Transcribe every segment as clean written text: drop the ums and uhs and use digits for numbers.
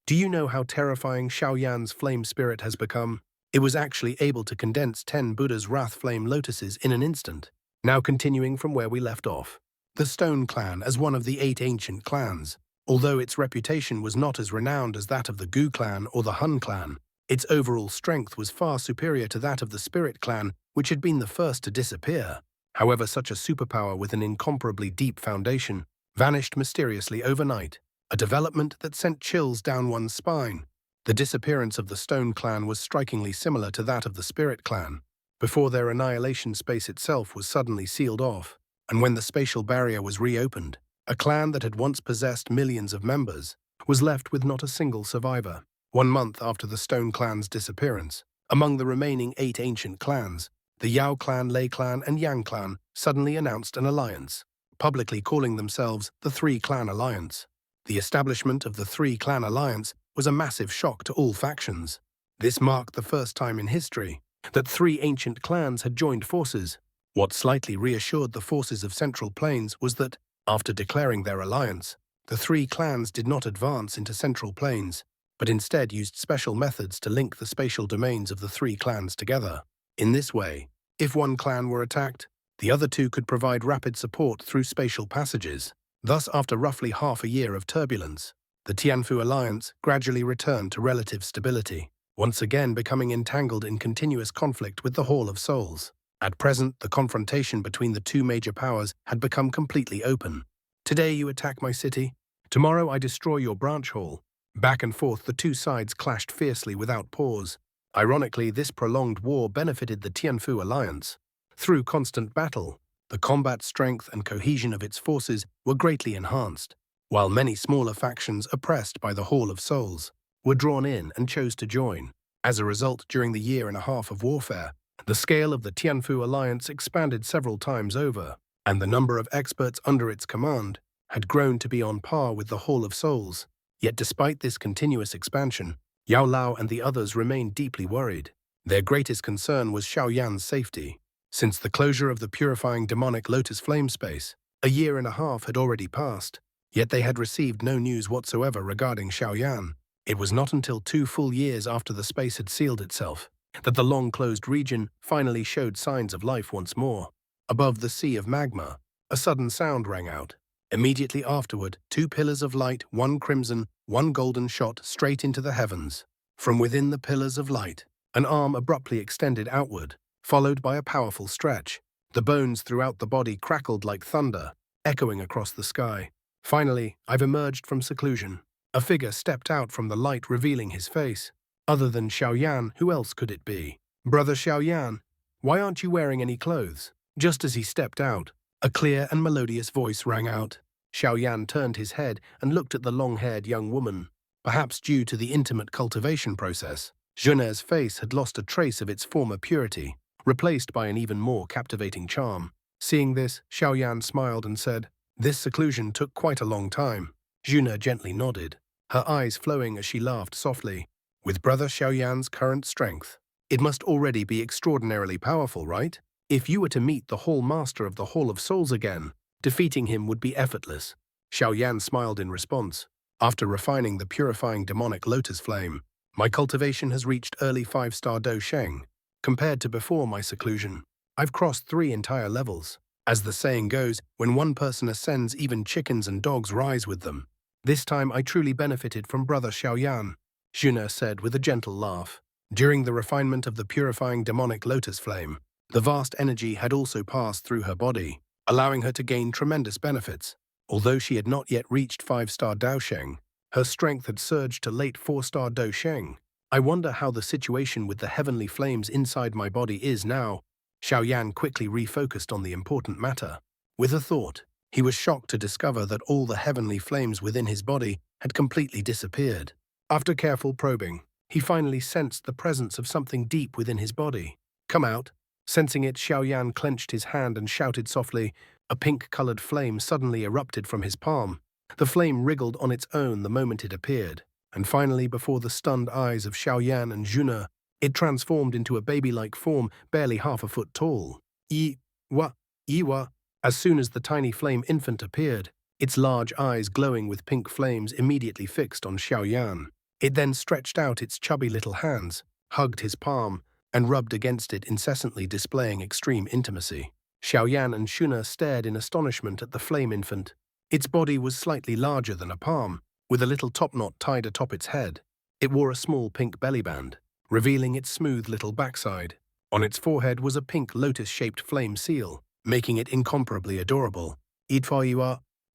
Do you know how terrifying Xiao Yan's flame spirit has become? It was actually able to condense 10 Buddha's wrath flame lotuses in an instant. Now continuing from where we left off. The Stone Clan as one of the 8 ancient clans. Although its reputation was not as renowned as that of the Gu clan or the Hun clan, its overall strength was far superior to that of the Spirit clan, which had been the first to disappear. However, such a superpower with an incomparably deep foundation vanished mysteriously overnight, a development that sent chills down one's spine. The disappearance of the Stone Clan was strikingly similar to that of the Spirit Clan. Before their annihilation, space itself was suddenly sealed off, and when the spatial barrier was reopened, a clan that had once possessed millions of members was left with not a single survivor. 1 month after the Stone Clan's disappearance, among the remaining 8 ancient clans, the Yao clan, Lei clan, and Yang clan suddenly announced an alliance, publicly calling themselves the 3-Clan Alliance. The establishment of the 3-Clan Alliance was a massive shock to all factions. This marked the first time in history that 3 ancient clans had joined forces. What slightly reassured the forces of Central Plains was that, after declaring their alliance, the 3 clans did not advance into Central Plains, but instead used special methods to link the spatial domains of the 3 clans together. In this way, if one clan were attacked, the other 2 could provide rapid support through spatial passages. Thus, after roughly half a year of turbulence, the Tianfu alliance gradually returned to relative stability, once again becoming entangled in continuous conflict with the Hall of Souls. At present, the confrontation between the 2 major powers had become completely open. Today you attack my city, tomorrow I destroy your branch hall. Back and forth the 2 sides clashed fiercely without pause. Ironically, this prolonged war benefited the Tianfu alliance. Through constant battle, the combat strength and cohesion of its forces were greatly enhanced, while many smaller factions oppressed by the Hall of Souls were drawn in and chose to join. As a result, during the 1.5 years of warfare, the scale of the Tianfu alliance expanded several times over, and the number of experts under its command had grown to be on par with the Hall of Souls. Yet despite this continuous expansion, Yao Lao and the others remained deeply worried. Their greatest concern was Xiao Yan's safety. Since the closure of the purifying demonic lotus flame space, 1.5 years had already passed, yet they had received no news whatsoever regarding Xiao Yan. It was not until 2 full years after the space had sealed itself that the long-closed region finally showed signs of life once more. Above the sea of magma, a sudden sound rang out. Immediately afterward, 2 pillars of light, 1 crimson, 1 golden, shot straight into the heavens. From within the pillars of light, an arm abruptly extended outward, followed by a powerful stretch. The bones throughout the body crackled like thunder, echoing across the sky. Finally, I've emerged from seclusion. A figure stepped out from the light, revealing his face. Other than Xiao Yan, who else could it be? Brother Xiao Yan, why aren't you wearing any clothes? Just as he stepped out, a clear and melodious voice rang out. Xiao Yan turned his head and looked at the long-haired young woman. Perhaps due to the intimate cultivation process, Jun'er's face had lost a trace of its former purity, replaced by an even more captivating charm. Seeing this, Xiao Yan smiled and said, "This seclusion took quite a long time." Jun'er gently nodded, her eyes flowing as she laughed softly. With Brother Xiao Yan's current strength, it must already be extraordinarily powerful, right? If you were to meet the Hall Master of the Hall of Souls again, defeating him would be effortless. Xiao Yan smiled in response. After refining the purifying demonic lotus flame, my cultivation has reached early 5-star Do Sheng. Compared to before my seclusion, I've crossed 3 entire levels. As the saying goes, when one person ascends, even chickens and dogs rise with them. This time I truly benefited from Brother Xiao Yan, Jun'er said with a gentle laugh. During the refinement of the purifying demonic lotus flame, the vast energy had also passed through her body, allowing her to gain tremendous benefits. Although she had not yet reached 5-star Dao Sheng, her strength had surged to late 4-star Do Sheng. I wonder how the situation with the heavenly flames inside my body is now. Xiao Yan quickly refocused on the important matter. With a thought, he was shocked to discover that all the heavenly flames within his body had completely disappeared. After careful probing, he finally sensed the presence of something deep within his body. "Come out." Sensing it, Xiao Yan clenched his hand and shouted softly. A pink-colored flame suddenly erupted from his palm. The flame wriggled on its own the moment it appeared, and finally, before the stunned eyes of Xiao Yan and Jun'er, it transformed into a baby-like form barely half a foot tall. Iwa. As soon as the tiny flame infant appeared, its large eyes glowing with pink flames immediately fixed on Xiao Yan. It then stretched out its chubby little hands, hugged his palm, and rubbed against it incessantly, displaying extreme intimacy. Xiao Yan and Shuna stared in astonishment at the flame infant. Its body was slightly larger than a palm, with a little topknot tied atop its head. It wore a small pink bellyband, revealing its smooth little backside. On its forehead was a pink lotus-shaped flame seal, making it incomparably adorable.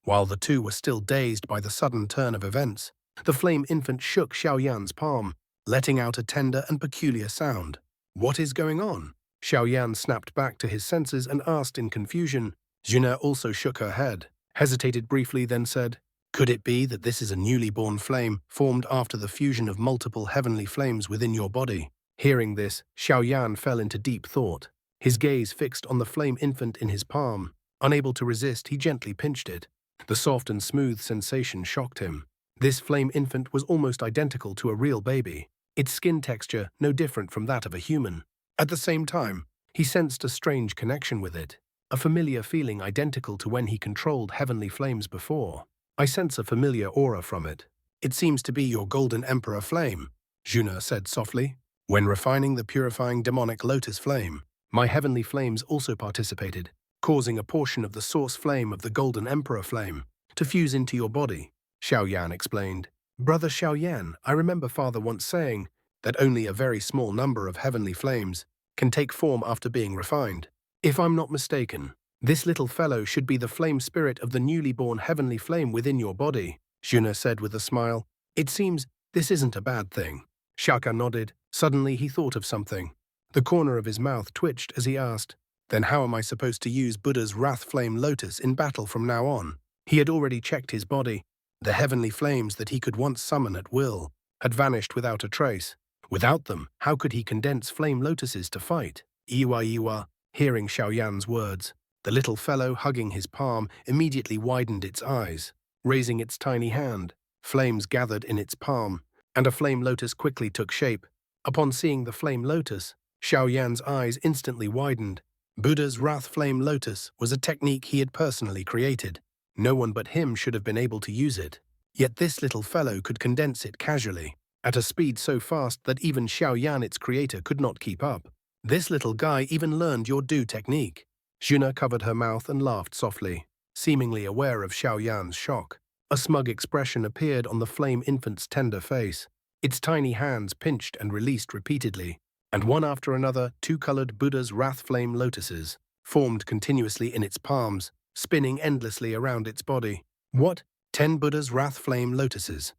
While the two were still dazed by the sudden turn of events, the flame infant shook Xiao Yan's palm, letting out a tender and peculiar sound. "What is going on?" Xiao Yan snapped back to his senses and asked in confusion. Juna also shook her head, hesitated briefly, then said, "Could it be that this is a newly born flame formed after the fusion of multiple heavenly flames within your body?" Hearing this, Xiao Yan fell into deep thought, his gaze fixed on the flame infant in his palm. Unable to resist, he gently pinched it. The soft and smooth sensation shocked him. This flame infant was almost identical to a real baby, its skin texture no different from that of a human. At the same time, he sensed a strange connection with it, a familiar feeling identical to when he controlled heavenly flames before. "I sense a familiar aura from it. It seems to be your golden emperor flame," Juna said softly. "When refining the purifying demonic lotus flame, my heavenly flames also participated, causing a portion of the source flame of the golden emperor flame to fuse into your body," Xiao Yan explained. "Brother Xiao Yan, I remember Father once saying that only a very small number of heavenly flames can take form after being refined. If I'm not mistaken, this little fellow should be the flame spirit of the newly born heavenly flame within your body," Juna said with a smile. "It seems this isn't a bad thing." Shaka nodded. Suddenly he thought of something. The corner of his mouth twitched as he asked, "Then how am I supposed to use Buddha's wrath flame lotus in battle from now on?" He had already checked his body. The heavenly flames that he could once summon at will had vanished without a trace. Without them, how could he condense flame lotuses to fight? Iwa. Hearing Xiao Yan's words, the little fellow hugging his palm immediately widened its eyes. Raising its tiny hand, flames gathered in its palm, and a flame lotus quickly took shape. Upon seeing the flame lotus, Xiao Yan's eyes instantly widened. Buddha's wrath flame lotus was a technique he had personally created. No one but him should have been able to use it. Yet this little fellow could condense it casually, at a speed so fast that even Xiao Yan, its creator, could not keep up. "This little guy even learned your do technique." Juna covered her mouth and laughed softly, seemingly aware of Xiao Yan's shock. A smug expression appeared on the flame infant's tender face. Its tiny hands pinched and released repeatedly, and one after another, two-colored Buddha's wrath flame lotuses formed continuously in its palms, spinning endlessly around its body. "What? 10 Buddha's wrath flame lotuses?"